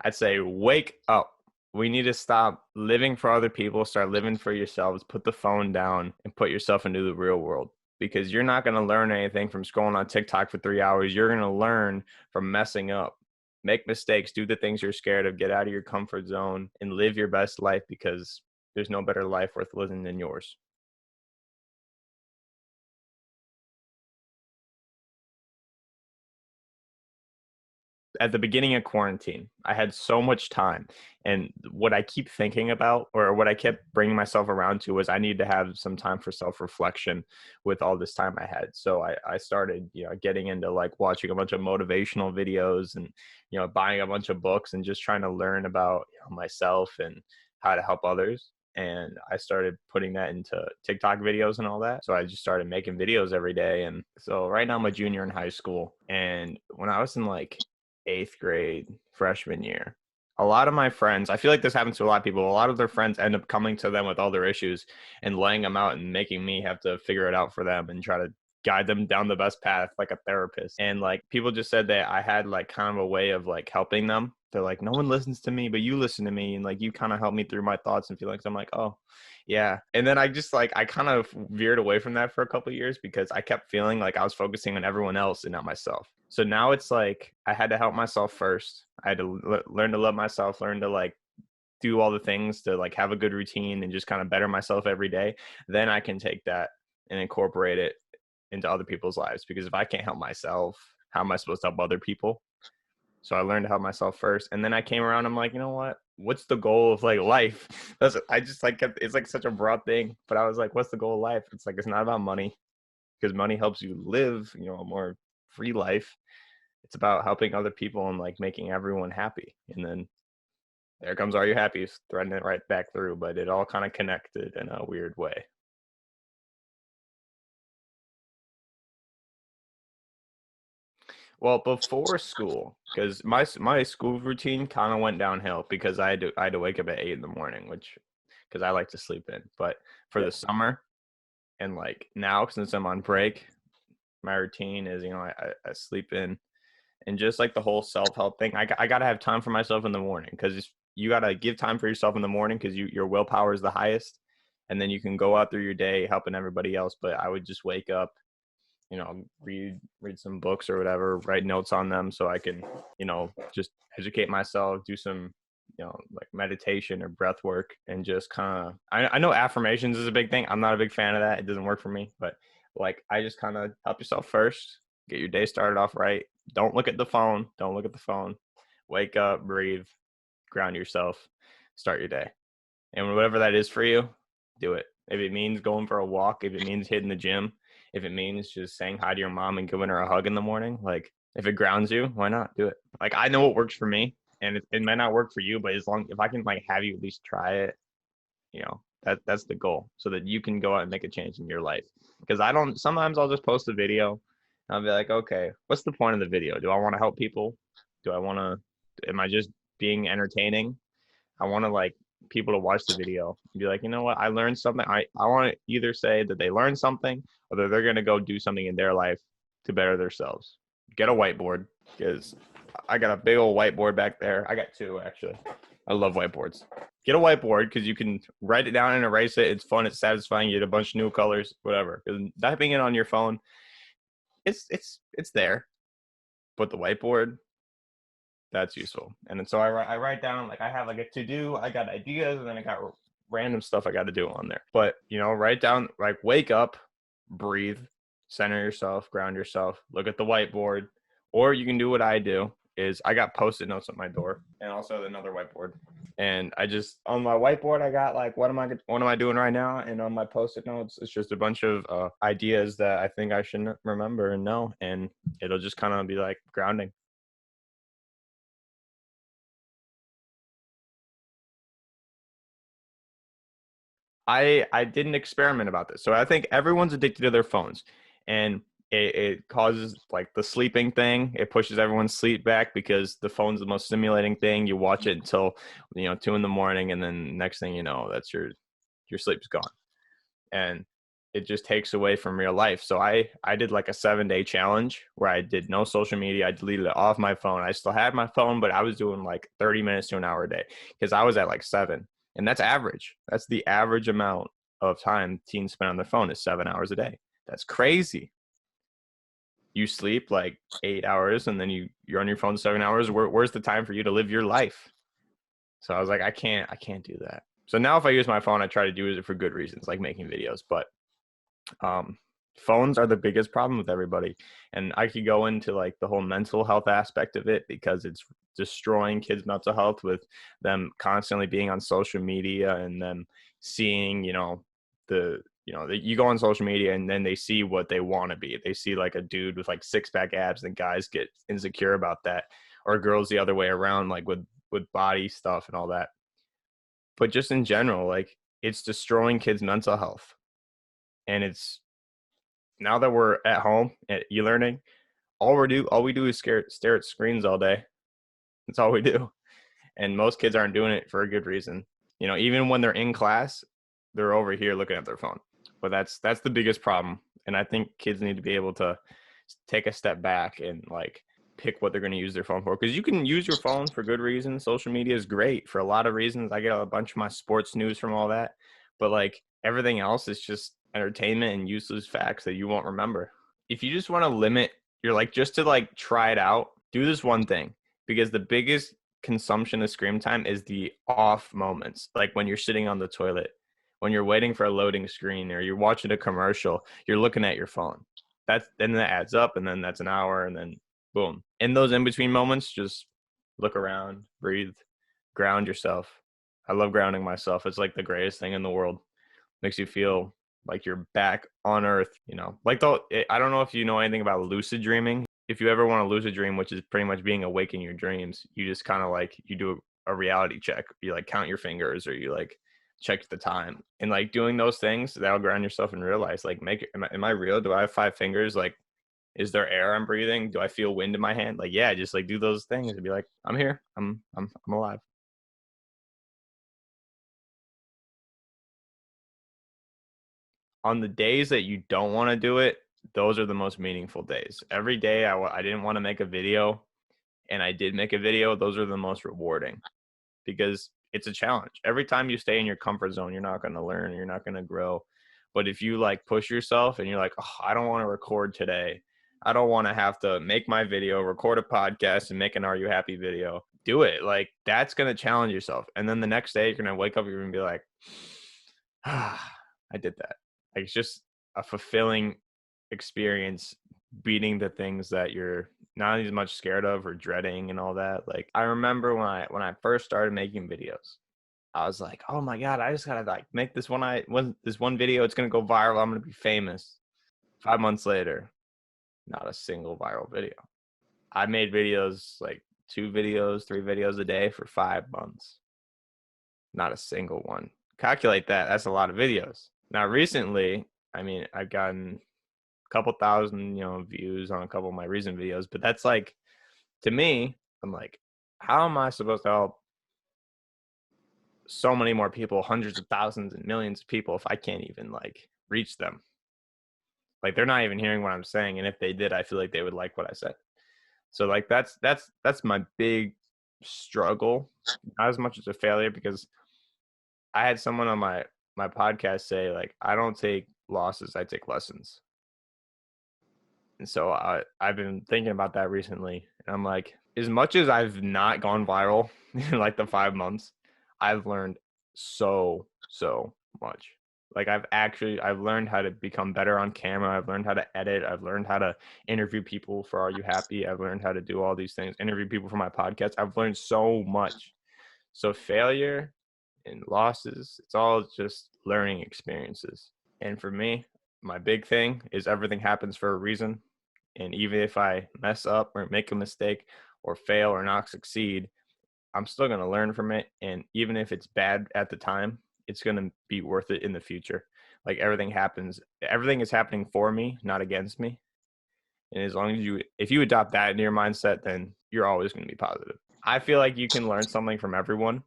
I'd say wake up. We need to stop living for other people, start living for yourselves, put the phone down and put yourself into the real world, because you're not going to learn anything from scrolling on TikTok for 3 hours. You're going to learn from messing up. Make mistakes, do the things you're scared of, get out of your comfort zone and live your best life, because there's no better life worth living than yours. At the beginning of quarantine, I had so much time. And what I keep thinking about, or what I kept bringing myself around to, was I need to have some time for self reflection with all this time I had. So I started, getting into like watching a bunch of motivational videos and, buying a bunch of books and just trying to learn about myself and how to help others. And I started putting that into TikTok videos and all that. So I just started making videos every day. And so right now I'm a junior in high school. And when I was in like eighth grade, freshman year, a lot of my friends, I feel like this happens to a lot of people, a lot of their friends end up coming to them with all their issues and laying them out and making me have to figure it out for them and try to guide them down the best path like a therapist. And like people just said that I had like kind of a way of like helping them. They're like, no one listens to me, but you listen to me, and like you kind of help me through my thoughts and feelings. I'm like, oh yeah. And then I just like I kind of veered away from that for a couple of years because I kept feeling like I was focusing on everyone else and not myself. So now it's like I had to help myself first. I had to learn to love myself, learn to like do all the things to like have a good routine and just kind of better myself every day. Then I can take that and incorporate it into other people's lives, because if I can't help myself, how am I supposed to help other people? So I learned to help myself first, and then I came around. I'm like, you know what? What's the goal of like life? I just like kept, it's like such a broad thing, but I was like, what's the goal of life? It's like it's not about money, because money helps you live, a more free life. It's about helping other people and like making everyone happy. And then there comes Are You Happy, threading it right back through, but it all kind of connected in a weird way. Well, before school, because my school routine kind of went downhill because I had to wake up at 8 in the morning, which because I like to sleep in. But for Yeah. the summer and like now, since I'm on break, my routine is I sleep in, and just like the whole self help thing, I gotta have time for myself in the morning, because you gotta give time for yourself in the morning, because your willpower is the highest, and then you can go out through your day helping everybody else. But I would just wake up, read some books or whatever, write notes on them so I can, just educate myself, do some, like meditation or breath work, and just kind of, I know affirmations is a big thing. I'm not a big fan of that. It doesn't work for me, but like I just kind of help yourself first, get your day started off right. Don't look at the phone. Don't look at the phone. Wake up, breathe, ground yourself, start your day. And whatever that is for you, do it. If it means going for a walk, if it means hitting the gym, if it means just saying hi to your mom and giving her a hug in the morning, like if it grounds you, why not do it? Like I know what works for me, and it might not work for you, but as long if I can like have you at least try it, that's the goal, so that you can go out and make a change in your life. Because I don't. Sometimes I'll just post a video, and I'll be like, okay, what's the point of the video? Do I want to help people? Do I want to? Am I just being entertaining? I want to like people to watch the video and be like, you know what, I learned something. I want to either say that they learned something, or that they're going to go do something in their life to better themselves. Get a whiteboard, because I got a big old whiteboard back there. I got two actually. I love whiteboards. Get a whiteboard because you can write it down and erase it. It's fun. It's satisfying. You get a bunch of new colors, whatever. Because typing it on your phone, it's there. But the whiteboard, that's useful. And then so I write down, like I have like a to do, I got ideas, and then I got random stuff I got to do on there. But write down, like wake up, breathe, center yourself, ground yourself, look at the whiteboard. Or you can do what I do, is I got post-it notes at my door, and also another whiteboard. And I just, on my whiteboard, I got like what am I doing right now, and on my post-it notes it's just a bunch of ideas that I think I should remember and know, and it'll just kind of be like grounding. I did an experiment about this. So I think everyone's addicted to their phones, and it causes like the sleeping thing. It pushes everyone's sleep back because the phone's the most stimulating thing. You watch it until 2 in the morning, and then next thing you know, that's your sleep's gone. And it just takes away from real life. So I did like a 7-day challenge where I did no social media. I deleted it off my phone. I still had my phone, but I was doing like 30 minutes to an hour a day because I was at like 7. And that's average. That's the average amount of time teens spend on their phone is 7 hours a day. That's crazy. You sleep like 8 hours and then you're on your phone 7 hours. Where's the time for you to live your life? So I was like, I can't do that. So now if I use my phone, I try to do it for good reasons, like making videos. But phones are the biggest problem with everybody. And I could go into like the whole mental health aspect of it because it's destroying kids' mental health with them constantly being on social media and them seeing, you go on social media and then they see what they want to be. They see like a dude with like 6-pack abs and guys get insecure about that, or girls the other way around, like with body stuff and all that. But just in general, like it's destroying kids' mental health. And it's now that we're at home at e-learning, all we do is stare at screens all day. That's all we do. And most kids aren't doing it for a good reason. Even when they're in class, they're over here looking at their phone. But that's the biggest problem. And I think kids need to be able to take a step back and like pick what they're going to use their phone for, because you can use your phone for good reasons. Social media is great for a lot of reasons. I get a bunch of my sports news from all that, but like everything else is just entertainment and useless facts that you won't remember. If you just want to limit your just to like try it out, do this one thing, because the biggest consumption of screen time is the off moments, like when you're sitting on the toilet, when you're waiting for a loading screen, or you're watching a commercial, you're looking at your phone. Then that adds up, and then that's an hour, and then boom. In those in-between moments, just look around, breathe, ground yourself. I love grounding myself. It's like the greatest thing in the world. Makes you feel like you're back on earth, I don't know if you know anything about lucid dreaming. If you ever want to lucid dream, which is pretty much being awake in your dreams, you just kind of like, you do a reality check. You like count your fingers, or you like check the time, and like doing those things, that'll ground yourself and realize like, am I real? Do I have 5 fingers? Like, is there air I'm breathing? Do I feel wind in my hand? Like, yeah, just like do those things and be like, I'm here. I'm alive. On the days that you don't want to do it, those are the most meaningful days. Every day I didn't want to make a video and I did make a video, those are the most rewarding, because it's a challenge. Every time you stay in your comfort zone, you're not going to learn, you're not going to grow. But if you like push yourself and you're like, oh, I don't want to record today, I don't want to have to make my video, record a podcast, and make an Are You Happy video. Do it. Like, that's going to challenge yourself. And then the next day, you're going to wake up, you're going to be like, I did that. Like, it's just a fulfilling experience, beating the things that you're not as much scared of or dreading and all that. Like, I remember when I first started making videos, I was like, oh my God, I just gotta like make this one video. It's gonna go viral. I'm gonna be famous. 5 months later, not a single viral video. I made videos, like 2 videos, 3 videos a day for 5 months. Not a single one. Calculate that. That's a lot of videos. Now, recently, I've gotten a couple thousand, views on a couple of my recent videos, but that's like, to me, I'm like, how am I supposed to help so many more people, hundreds of thousands and millions of people, if I can't even like reach them? Like, they're not even hearing what I'm saying, and if they did, I feel like they would like what I said. So like that's my big struggle, not as much as a failure, because I had someone on my podcast say, like, I don't take losses, I take lessons. And so I've been thinking about that recently, and I'm like, as much as I've not gone viral in like the 5 months, I've learned so much. Like, I've learned how to become better on camera. I've learned how to edit. I've learned how to interview people for Are You Happy? I've learned how to do all these things, interview people for my podcast. I've learned so much. So failure and losses, it's all just learning experiences. And for me, my big thing is everything happens for a reason. And even if I mess up or make a mistake or fail or not succeed, I'm still going to learn from it. And even if it's bad at the time, it's going to be worth it in the future. Like, everything is happening for me, not against me. And as long as if you adopt that into your mindset, then you're always going to be positive. I feel like you can learn something from everyone,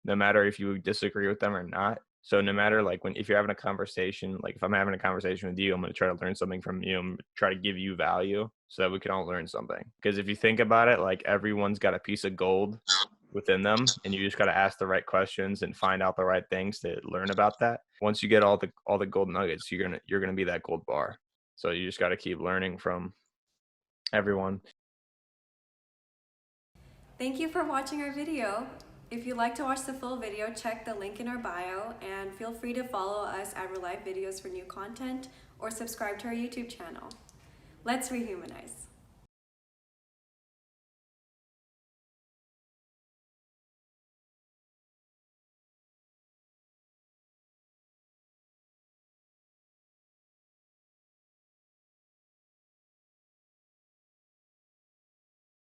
no matter if you disagree with them or not. So no matter like when if you're having a conversation, like if I'm having a conversation with you, I'm gonna try to learn something from you. I'm gonna try to give you value so that we can all learn something. Because if you think about it, like everyone's got a piece of gold within them, and you just got to ask the right questions and find out the right things to learn about that. Once you get all the gold nuggets, you're gonna be that gold bar. So you just got to keep learning from everyone. Thank you for watching our video. If you'd like to watch the full video, check the link in our bio and feel free to follow us at Relyfe Videos for new content or subscribe to our YouTube channel. Let's rehumanize.